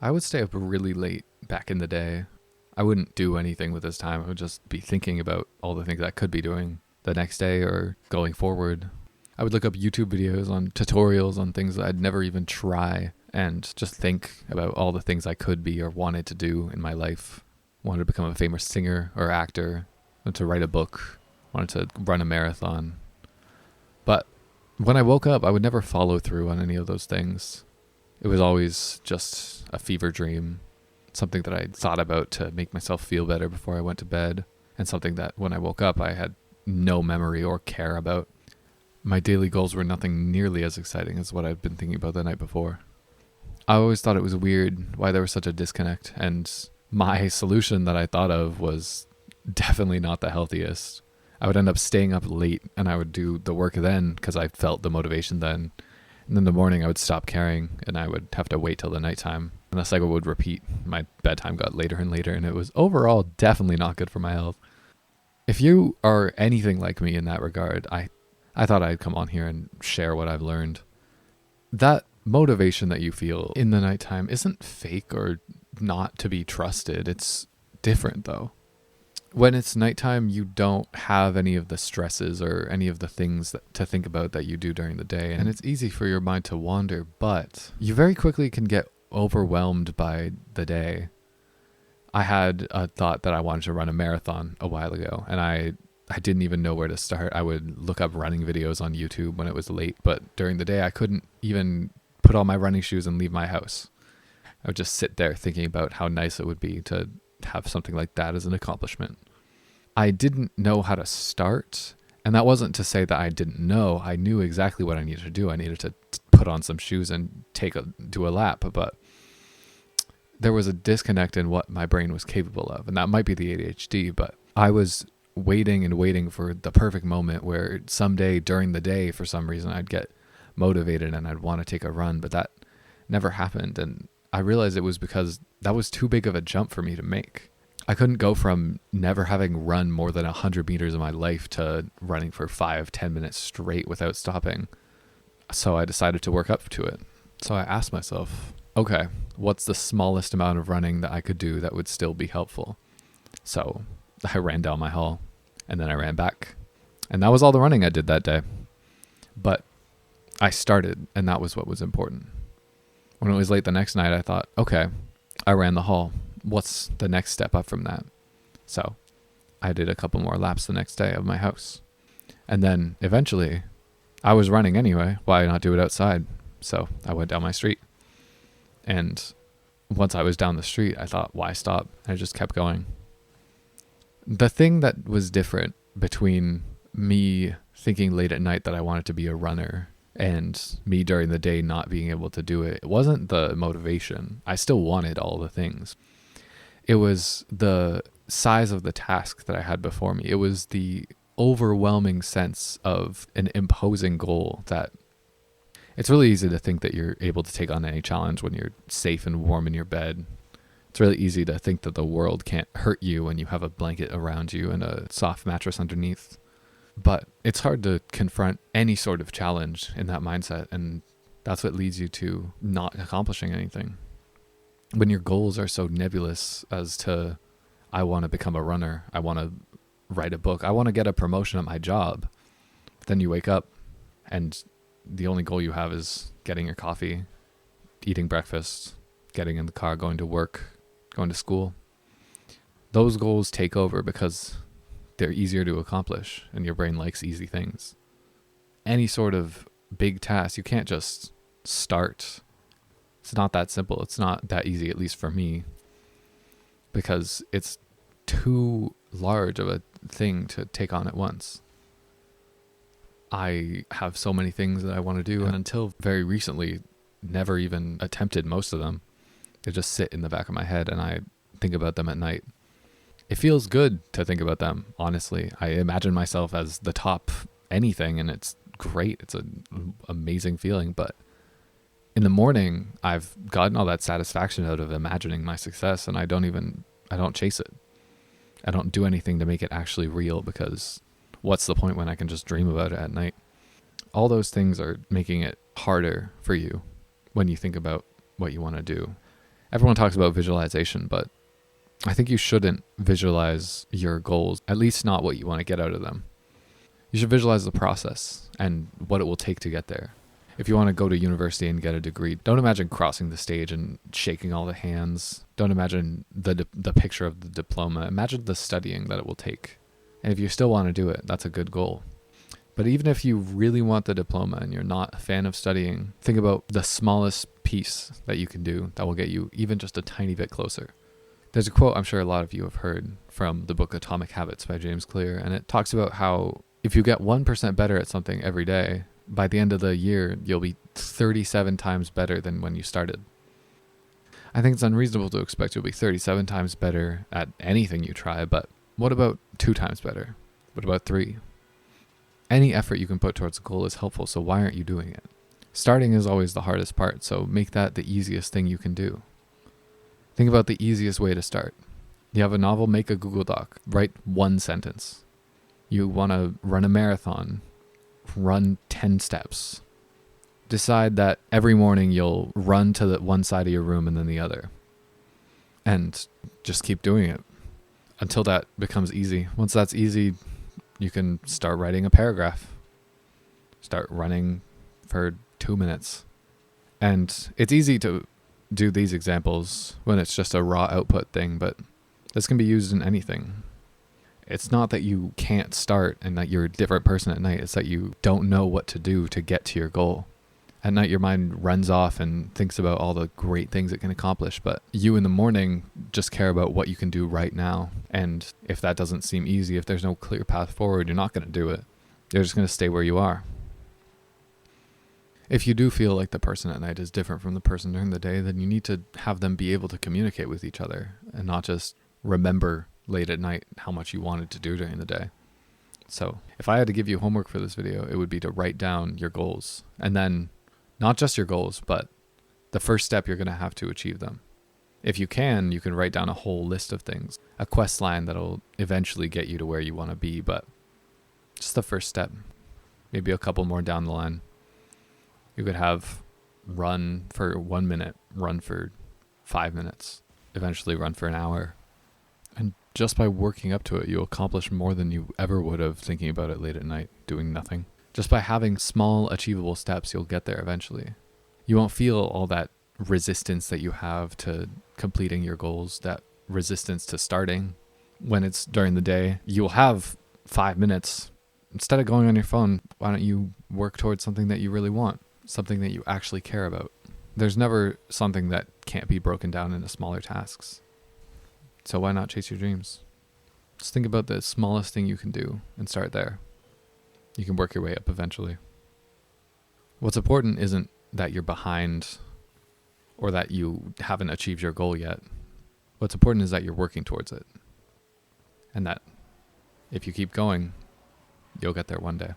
I would stay up really late back in the day. I wouldn't do anything with this time. I would just be thinking about all the things I could be doing the next day or going forward. I would look up YouTube videos on tutorials on things that I'd never even try and just think about all the things I could be or wanted to do in my life. Wanted to become a famous singer or actor, wanted to write a book, wanted to run a marathon. But when I woke up, I would never follow through on any of those things. It was always just a fever dream, something that I thought about to make myself feel better before I went to bed, and something that when I woke up I had no memory or care about. My daily goals were nothing nearly as exciting as what I'd been thinking about the night before. I always thought it was weird why there was such a disconnect, and my solution that I thought of was definitely not the healthiest. I would end up staying up late and I would do the work then because I felt the motivation then. And then in the morning I would stop caring and I would have to wait till the nighttime. And the cycle would repeat. My bedtime got later and later, and it was overall definitely not good for my health. If you are anything like me in that regard, I thought I'd come on here and share what I've learned. That motivation that you feel in the nighttime isn't fake or not to be trusted. It's different though. When it's nighttime, you don't have any of the stresses or any of the things to think about that you do during the day. And it's easy for your mind to wander, but you very quickly can get overwhelmed by the day. I had a thought that I wanted to run a marathon a while ago, and I didn't even know where to start. I would look up running videos on YouTube when it was late, but during the day I couldn't even put on my running shoes and leave my house. I would just sit there thinking about how nice it would be to have something like that as an accomplishment. I didn't know how to start, and that wasn't to say that I didn't know. I knew exactly what I needed to do. I needed to put on some shoes and do a lap, but there was a disconnect in what my brain was capable of, and that might be the ADHD, but I was waiting and waiting for the perfect moment where someday during the day, for some reason, I'd get motivated and I'd want to take a run, but that never happened. And I realized it was because that was too big of a jump for me to make. I couldn't go from never having run more than 100 meters in my life to running for 5-10 minutes straight without stopping. So I decided to work up to it. So I asked myself, okay, what's the smallest amount of running that I could do that would still be helpful? So I ran down my hall and then I ran back. And that was all the running I did that day. But I started, and that was what was important. When it was late the next night, I thought, okay, I ran the hall. What's the next step up from that? So I did a couple more laps the next day of my house. And then eventually I was running anyway. Why not do it outside? So I went down my street. And once I was down the street, I thought, why stop? I just kept going. The thing that was different between me thinking late at night that I wanted to be a runner and me during the day not being able to do it, it wasn't the motivation. I still wanted all the things. It was the size of the task that I had before me. It was the overwhelming sense of an imposing goal that it's really easy to think that you're able to take on any challenge when you're safe and warm in your bed. It's really easy to think that the world can't hurt you when you have a blanket around you and a soft mattress underneath. But it's hard to confront any sort of challenge in that mindset, and that's what leads you to not accomplishing anything. When your goals are so nebulous as to, I want to become a runner, I want to write a book, I want to get a promotion at my job, then you wake up and the only goal you have is getting your coffee, eating breakfast, getting in the car, going to work, going to school. Those goals take over because they're easier to accomplish and your brain likes easy things. Any sort of big task, you can't just start. It's not that simple. It's not that easy, at least for me, because it's too large of a thing to take on at once. I have so many things that I want to do, and until very recently, never even attempted most of them. They just sit in the back of my head and I think about them at night. It feels good to think about them, honestly. I imagine myself as the top anything, and it's great. It's an amazing feeling, but in the morning, I've gotten all that satisfaction out of imagining my success, and I don't chase it. I don't do anything to make it actually real, because what's the point when I can just dream about it at night? All those things are making it harder for you when you think about what you want to do. Everyone talks about visualization, but I think you shouldn't visualize your goals, at least not what you want to get out of them. You should visualize the process and what it will take to get there. If you want to go to university and get a degree, don't imagine crossing the stage and shaking all the hands. Don't imagine the picture of the diploma. Imagine the studying that it will take. And if you still want to do it, that's a good goal. But even if you really want the diploma and you're not a fan of studying, think about the smallest piece that you can do that will get you even just a tiny bit closer. There's a quote I'm sure a lot of you have heard from the book Atomic Habits by James Clear, and it talks about how if you get 1% better at something every day, by the end of the year, you'll be 37 times better than when you started. I think it's unreasonable to expect you'll be 37 times better at anything you try, but what about 2 times better? What about 3? Any effort you can put towards a goal is helpful, so why aren't you doing it? Starting is always the hardest part, so make that the easiest thing you can do. Think about the easiest way to start. You have a novel, make a Google Doc, write 1 sentence. You want to run a marathon, run 10 steps. Decide that every morning you'll run to the one side of your room and then the other. And just keep doing it until that becomes easy. Once that's easy, you can start writing a paragraph. Start running for 2 minutes. And it's easy to do these examples when it's just a raw output thing, but this can be used in anything. It's not that you can't start and that you're a different person at night. It's that you don't know what to do to get to your goal. At night, your mind runs off and thinks about all the great things it can accomplish. But you in the morning just care about what you can do right now. And if that doesn't seem easy, if there's no clear path forward, you're not going to do it. You're just going to stay where you are. If you do feel like the person at night is different from the person during the day, then you need to have them be able to communicate with each other and not just remember late at night how much you wanted to do during the day. So if I had to give you homework for this video, it would be to write down your goals, and then not just your goals, but the first step you're going to have to achieve them. If you can write down a whole list of things, a quest line that'll eventually get you to where you want to be, but just the first step, maybe a couple more down the line. You could have run for 1 minute, run for 5 minutes, eventually run for an hour. And just by working up to it, you'll accomplish more than you ever would have thinking about it late at night, doing nothing. Just by having small, achievable steps, you'll get there eventually. You won't feel all that resistance that you have to completing your goals, that resistance to starting when it's during the day. You'll have 5 minutes. Instead of going on your phone, why don't you work towards something that you really want, something that you actually care about? There's never something that can't be broken down into smaller tasks. So why not chase your dreams? Just think about the smallest thing you can do and start there. You can work your way up eventually. What's important isn't that you're behind or that you haven't achieved your goal yet. What's important is that you're working towards it. And that if you keep going, you'll get there one day.